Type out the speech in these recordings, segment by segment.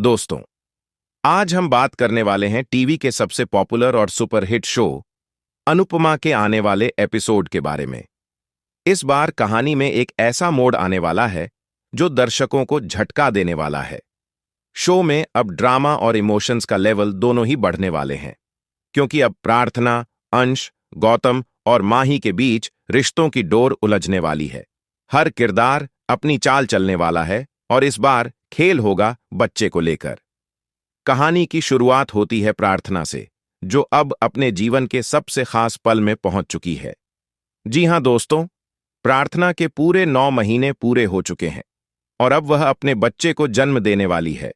दोस्तों, आज हम बात करने वाले हैं टीवी के सबसे पॉपुलर और सुपरहिट शो अनुपमा के आने वाले एपिसोड के बारे में। इस बार कहानी में एक ऐसा मोड़ आने वाला है जो दर्शकों को झटका देने वाला है। शो में अब ड्रामा और इमोशंस का लेवल दोनों ही बढ़ने वाले हैं, क्योंकि अब प्रार्थना, अंश, गौतम और माही के बीच रिश्तों की डोर उलझने वाली है। हर किरदार अपनी चाल चलने वाला है और इस बार खेल होगा बच्चे को लेकर। कहानी की शुरुआत होती है प्रार्थना से, जो अब अपने जीवन के सबसे खास पल में पहुंच चुकी है। जी हां दोस्तों, प्रार्थना के पूरे 9 महीने पूरे हो चुके हैं और अब वह अपने बच्चे को जन्म देने वाली है।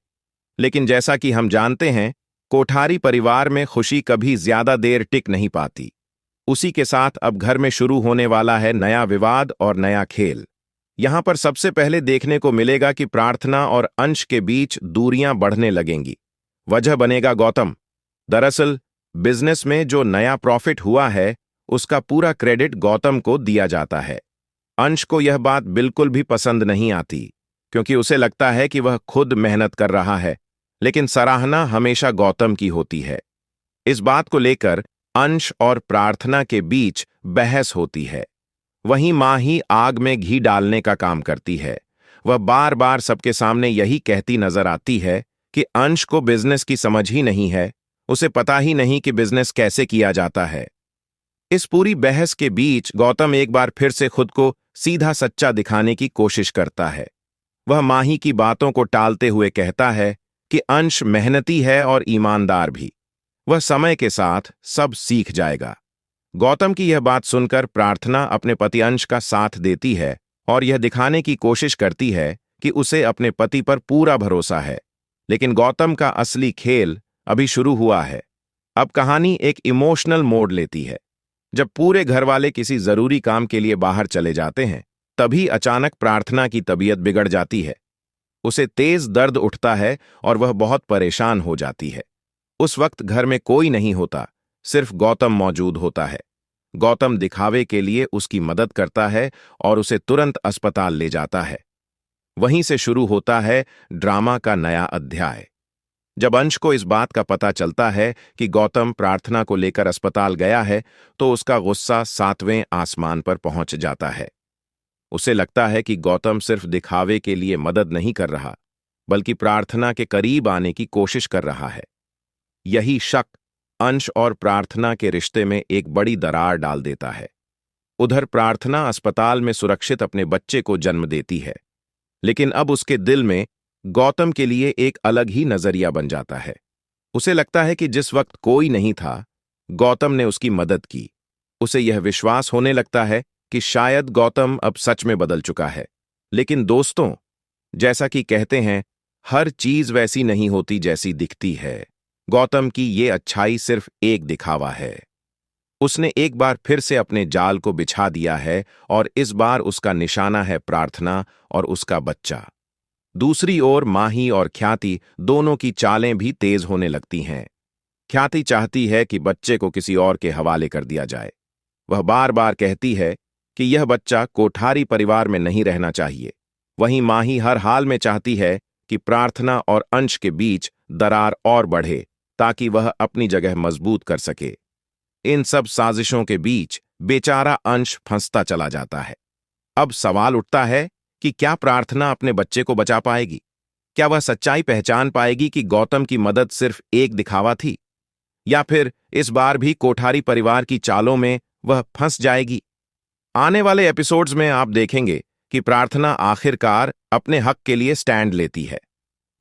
लेकिन जैसा कि हम जानते हैं, कोठारी परिवार में खुशी कभी ज्यादा देर टिक नहीं पाती। उसी के साथ अब घर में शुरू होने वाला है नया विवाद और नया खेल। यहां पर सबसे पहले देखने को मिलेगा कि प्रार्थना और अंश के बीच दूरियां बढ़ने लगेंगी। वजह बनेगा गौतम। दरअसल बिजनेस में जो नया प्रॉफिट हुआ है, उसका पूरा क्रेडिट गौतम को दिया जाता है। अंश को यह बात बिल्कुल भी पसंद नहीं आती, क्योंकि उसे लगता है कि वह खुद मेहनत कर रहा है, लेकिन सराहना हमेशा गौतम की होती है। इस बात को लेकर अंश और प्रार्थना के बीच बहस होती है। वहीं माही आग में घी डालने का काम करती है। वह बार बार सबके सामने यही कहती नजर आती है कि अंश को बिजनेस की समझ ही नहीं है, उसे पता ही नहीं कि बिजनेस कैसे किया जाता है। इस पूरी बहस के बीच गौतम एक बार फिर से खुद को सीधा सच्चा दिखाने की कोशिश करता है। वह माही की बातों को टालते हुए कहता है कि अंश मेहनती है और ईमानदार भी। वह समय के साथ सब सीख जाएगा। गौतम की यह बात सुनकर प्रार्थना अपने पति अंश का साथ देती है और यह दिखाने की कोशिश करती है कि उसे अपने पति पर पूरा भरोसा है। लेकिन गौतम का असली खेल अभी शुरू हुआ है। अब कहानी एक इमोशनल मोड़ लेती है। जब पूरे घर वाले किसी जरूरी काम के लिए बाहर चले जाते हैं, तभी अचानक प्रार्थना की तबीयत बिगड़ जाती है। उसे तेज दर्द उठता है और वह बहुत परेशान हो जाती है। उस वक्त घर में कोई नहीं होता, सिर्फ गौतम मौजूद होता है। गौतम दिखावे के लिए उसकी मदद करता है और उसे तुरंत अस्पताल ले जाता है। वहीं से शुरू होता है ड्रामा का नया अध्याय। जब अंश को इस बात का पता चलता है कि गौतम प्रार्थना को लेकर अस्पताल गया है, तो उसका गुस्सा 7वें आसमान पर पहुंच जाता है। उसे लगता है कि गौतम सिर्फ दिखावे के लिए मदद नहीं कर रहा, बल्कि प्रार्थना के करीब आने की कोशिश कर रहा है। यही शक अंश और प्रार्थना के रिश्ते में एक बड़ी दरार डाल देता है। उधर प्रार्थना अस्पताल में सुरक्षित अपने बच्चे को जन्म देती है, लेकिन अब उसके दिल में गौतम के लिए एक अलग ही नजरिया बन जाता है। उसे लगता है कि जिस वक्त कोई नहीं था, गौतम ने उसकी मदद की। उसे यह विश्वास होने लगता है कि शायद गौतम अब सच में बदल चुका है। लेकिन दोस्तों, जैसा कि कहते हैं, हर चीज वैसी नहीं होती जैसी दिखती है। गौतम की ये अच्छाई सिर्फ एक दिखावा है। उसने एक बार फिर से अपने जाल को बिछा दिया है और इस बार उसका निशाना है प्रार्थना और उसका बच्चा। दूसरी ओर माही और ख्याति दोनों की चालें भी तेज होने लगती हैं। ख्याति चाहती है कि बच्चे को किसी और के हवाले कर दिया जाए। वह बार बार कहती है कि यह बच्चा कोठारी परिवार में नहीं रहना चाहिए। वहीं माही हर हाल में चाहती है कि प्रार्थना और अंश के बीच दरार और बढ़े, ताकि वह अपनी जगह मजबूत कर सके। इन सब साजिशों के बीच बेचारा अंश फंसता चला जाता है। अब सवाल उठता है कि क्या प्रार्थना अपने बच्चे को बचा पाएगी? क्या वह सच्चाई पहचान पाएगी कि गौतम की मदद सिर्फ एक दिखावा थी? या फिर इस बार भी कोठारी परिवार की चालों में वह फंस जाएगी? आने वाले एपिसोड्स में आप देखेंगे कि प्रार्थना आखिरकार अपने हक के लिए स्टैंड लेती है।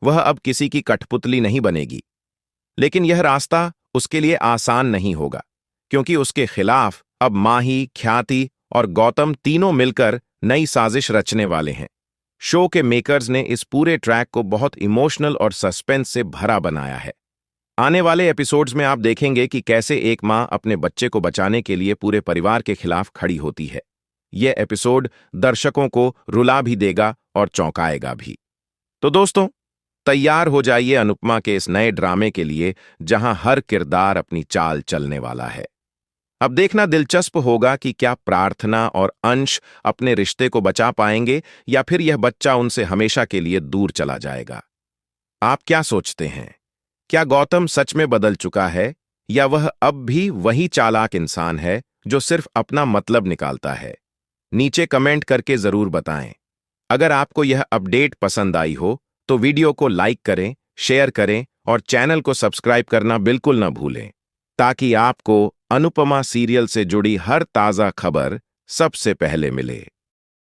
वह अब किसी की कठपुतली नहीं बनेगी। लेकिन यह रास्ता उसके लिए आसान नहीं होगा, क्योंकि उसके खिलाफ अब माही, ख्याति और गौतम तीनों मिलकर नई साजिश रचने वाले हैं। शो के मेकर्स ने इस पूरे ट्रैक को बहुत इमोशनल और सस्पेंस से भरा बनाया है। आने वाले एपिसोड्स में आप देखेंगे कि कैसे एक मां अपने बच्चे को बचाने के लिए पूरे परिवार के खिलाफ खड़ी होती है। यह एपिसोड दर्शकों को रुला भी देगा और चौंकाएगा भी। तो दोस्तों, तैयार हो जाइए अनुपमा के इस नए ड्रामे के लिए, जहां हर किरदार अपनी चाल चलने वाला है। अब देखना दिलचस्प होगा कि क्या प्रार्थना और अंश अपने रिश्ते को बचा पाएंगे या फिर यह बच्चा उनसे हमेशा के लिए दूर चला जाएगा। आप क्या सोचते हैं? क्या गौतम सच में बदल चुका है या वह अब भी वही चालाक इंसान है जो सिर्फ अपना मतलब निकालता है? नीचे कमेंट करके जरूर बताएं। अगर आपको यह अपडेट पसंद आई हो तो वीडियो को लाइक करें, शेयर करें और चैनल को सब्सक्राइब करना बिल्कुल न भूलें, ताकि आपको अनुपमा सीरियल से जुड़ी हर ताजा खबर सबसे पहले मिले।